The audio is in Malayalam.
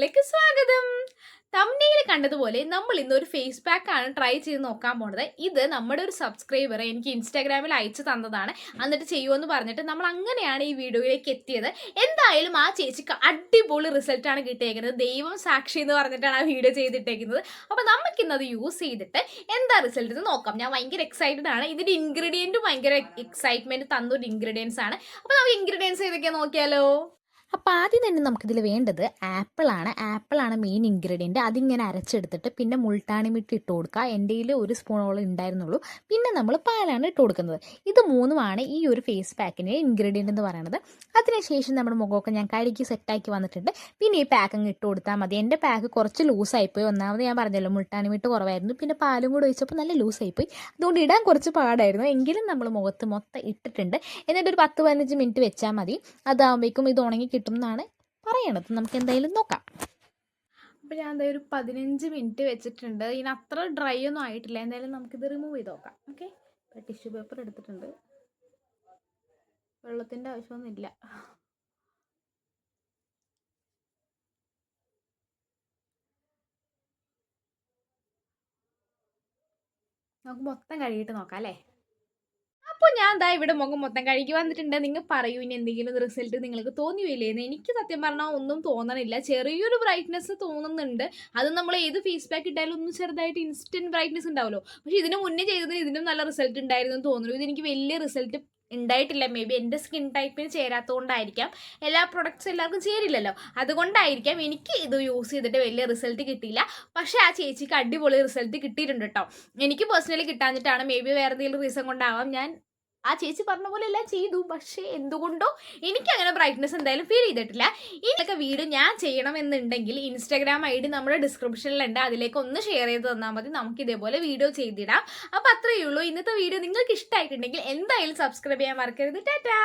ചാനലിലേക്ക് സ്വാഗതം. തംബ്നെയിൽ കണ്ടതുപോലെ നമ്മൾ ഇന്ന് ഒരു ഫേസ് പാക്ക് ആണ് ട്രൈ ചെയ്ത് നോക്കാൻ പോണത്. ഇത് നമ്മുടെ ഒരു സബ്സ്ക്രൈബർ എനിക്ക് ഇൻസ്റ്റാഗ്രാമിൽ അയച്ചു തന്നതാണ്. എന്നിട്ട് ചെയ്യുമെന്ന് പറഞ്ഞിട്ട് നമ്മൾ അങ്ങനെയാണ് ഈ വീഡിയോയിലേക്ക് എത്തിയത്. എന്തായാലും ആ ചേച്ചിക്ക് അടിപൊളി റിസൾട്ടാണ് കിട്ടിയേക്കുന്നത്. ദൈവം സാക്ഷി എന്ന് പറഞ്ഞിട്ടാണ് ആ വീഡിയോ ചെയ്തിട്ടേക്കുന്നത്. അപ്പോൾ നമുക്കിന്നത് യൂസ് ചെയ്തിട്ട് എന്താ റിസൾട്ട് എന്ന് നോക്കാം. ഞാൻ ഭയങ്കര എക്സൈറ്റഡ് ആണ്. ഇതിൻ്റെ ഇൻഗ്രീഡിയൻറ്റും ഭയങ്കര എക്സൈറ്റ്മെൻറ്റ് തന്നൊരു ഇൻഗ്രീഡിയൻസ് ആണ്. അപ്പോൾ നമുക്ക് ഇൻഗ്രീഡിയൻസ് ഏതൊക്കെയാണെന്ന് നോക്കിയാലോ. അപ്പോൾ ആദ്യം തന്നെ നമുക്കിതിൽ വേണ്ടത് ആപ്പിളാണ് മെയിൻ ഇൻഗ്രീഡിയൻറ്റ്. അതിങ്ങനെ അരച്ചെടുത്തിട്ട് പിന്നെ മുൾട്ടാണി മിട്ടി ഇട്ട് കൊടുക്കുക. എൻ്റെ കയ്യിൽ ഒരു സ്പൂണോളം ഉണ്ടായിരുന്നുള്ളൂ. പിന്നെ നമ്മൾ പാലാണ് ഇട്ട് കൊടുക്കുന്നത്. ഇത് മൂന്നുമാണ് ഈ ഒരു ഫേസ് പാക്കിന് ഇൻഗ്രീഡിയൻ്റ് എന്ന് പറയുന്നത്. അതിനുശേഷം നമ്മുടെ മുഖമൊക്കെ ഞാൻ കഴുകി സെറ്റാക്കി വന്നിട്ടുണ്ട്. പിന്നെ ഈ പാക്ക് അങ്ങ് ഇട്ട് കൊടുത്താൽ മതി. എൻ്റെ പാക്ക് കുറച്ച് ലൂസായിപ്പോയി. ഒന്നാമത് ഞാൻ പറഞ്ഞല്ലോ മുൾട്ടാണി മിട്ട് കുറവായിരുന്നു. പിന്നെ പാലും കൂടെ ഒഴിച്ചപ്പോൾ നല്ല ലൂസായിപ്പോയി. അതുകൊണ്ട് ഇടാൻ കുറച്ച് പാടായിരുന്നു. എങ്കിലും നമ്മൾ മുഖത്ത് മൊത്തം ഇട്ടിട്ടുണ്ട്. എന്നിട്ടൊരു 10-15 മിനിറ്റ് വെച്ചാൽ മതി. അതാകുമ്പോഴേക്കും ഇത് ഉണങ്ങി കിട്ടുമെന്നാണ് പറയണത്. നമുക്ക് എന്തായാലും നോക്കാം. അപ്പോൾ ഞാൻ എന്തായാലും ഒരു 15 മിനിറ്റ് വെച്ചിട്ടുണ്ട്. ഇതിന് അത്ര ഡ്രൈ ഒന്നും ആയിട്ടില്ല. എന്തായാലും നമുക്കിത് റിമൂവ് ചെയ്ത് നോക്കാം. ഓക്കെ, ടിഷ്യൂ പേപ്പർ എടുത്തിട്ടുണ്ട്. വെള്ളത്തിൻ്റെ ആവശ്യമൊന്നുമില്ല. നമുക്ക് മൊത്തം കഴുകിയിട്ട് നോക്കാം അല്ലേ. അപ്പോൾ ഞാൻ ദാ ഇവിടെ മുഖം മൊത്തം കഴുകി വന്നിട്ടുണ്ട്. നിങ്ങൾ പറയൂ ഇനി എന്തെങ്കിലും റിസൾട്ട് നിങ്ങൾക്ക് തോന്നിയില്ലേന്ന്. എനിക്ക് സത്യം പറഞ്ഞാൽ ഒന്നും തോന്നണില്ല. ചെറിയൊരു ബ്രൈറ്റ്നെസ് തോന്നുന്നുണ്ട്. അത് നമ്മൾ ഏത് ഫേസ് പാക്ക് ഇട്ടാലും ഒന്ന് ചെറുതായിട്ട് ഇൻസ്റ്റൻറ്റ് ബ്രൈറ്റ്നെസ് ഉണ്ടാവുമല്ലോ. പക്ഷേ ഇതിന് മുന്നേ ചെയ്തതിന് ഇതിനും നല്ല റിസൾട്ട് ഉണ്ടായിരുന്നു എന്ന് തോന്നുന്നു. ഇതെനിക്ക് വലിയ റിസൾട്ട് ഉണ്ടായിട്ടില്ല. മേ ബി എൻ്റെ സ്കിൻ ടൈപ്പിന് ചേരാത്തതുകൊണ്ടായിരിക്കാം. എല്ലാ പ്രൊഡക്ട്സും എല്ലാവർക്കും ചേരില്ലല്ലോ, അതുകൊണ്ടായിരിക്കാം എനിക്ക് ഇത് യൂസ് ചെയ്തിട്ട് വലിയ റിസൾട്ട് കിട്ടിയില്ല. പക്ഷേ ആ ചേച്ചിക്ക് അടിപൊളി റിസൾട്ട് കിട്ടിയിട്ടുണ്ട് കേട്ടോ. എനിക്ക് പേഴ്സണലി കിട്ടാഞ്ഞിട്ടാണ്. മേ ബി വേറെ എന്തെങ്കിലും റീസൺ കൊണ്ടാവാം. ഞാൻ ആ ചേച്ചി പറഞ്ഞ പോലെ എല്ലാം ചെയ്തു, പക്ഷേ എന്തുകൊണ്ടോ എനിക്കങ്ങനെ ബ്രൈറ്റ്നെസ് എന്തായാലും ഫീൽ ചെയ്തിട്ടില്ല. ഇതിലൊക്കെ വീഡിയോ ഞാൻ ചെയ്യണമെന്നുണ്ടെങ്കിൽ ഇൻസ്റ്റാഗ്രാം ID നമ്മുടെ ഡിസ്ക്രിപ്ഷനിലുണ്ട്. അതിലേക്ക് ഒന്ന് ഷെയർ ചെയ്ത് തന്നാൽ മതി. നമുക്ക് ഇതേപോലെ വീഡിയോ ചെയ്തിടാം. അപ്പോൾ അത്രയേ ഉള്ളൂ. ഇന്നത്തെ വീഡിയോ നിങ്ങൾക്ക് ഇഷ്ടമായിട്ടുണ്ടെങ്കിൽ എന്തായാലും സബ്സ്ക്രൈബ് ചെയ്യാൻ മറക്കരുത്. ടാറ്റാ.